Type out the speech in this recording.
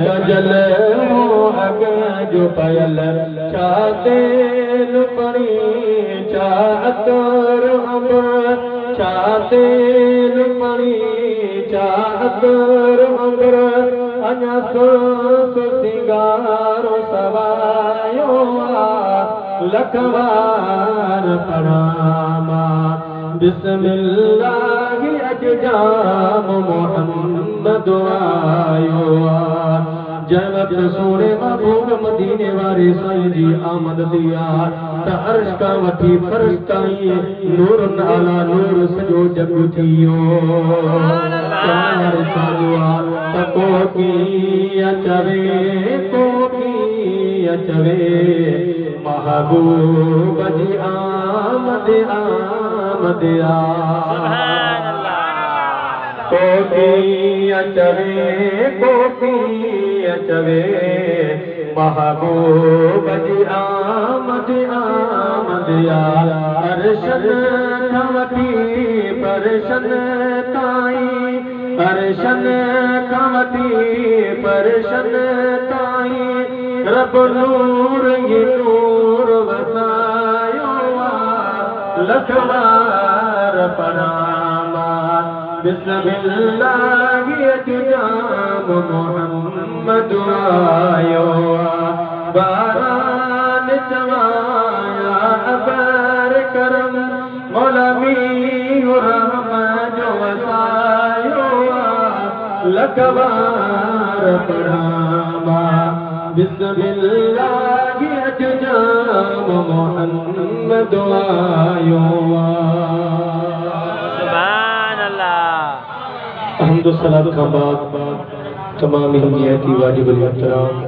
गजल हो अग जो पयल चातेल पड़ी चातर अबर चातेल पड़ी चातर अबर अञा सिंगारो सवायो लखवार पढ़ामा बिस्मिल्लाहि अजजाम मोहम्मद आयो जब सोने महबूब मदीने वाले साईं जी आमद दिया त अर्श का वठी फर्श ताईं नूर अला नूर सजो जग थियो चार चालुआ त कोकी अचवे महबूब जी आमद आमद आ कोकी अचवे महबूब जी आमद आमद आ अर्शन खवटी परशन ताई अर्शन खवटी परशन ताई रब नूर ये नूर वसायो लखवार पनामा बिस्मिल्लाहि अजजाम मोहम्मद आयो बारान चवाया अबर करम मौलवी रहमत जो वसायो लखवार पनामा बिस्मिल्लाहि अजजाम मोहम्मद आयो अल्हम्दुलिल्लाह। सलात का बाद तमाम ही वाजिब अल एहतराम।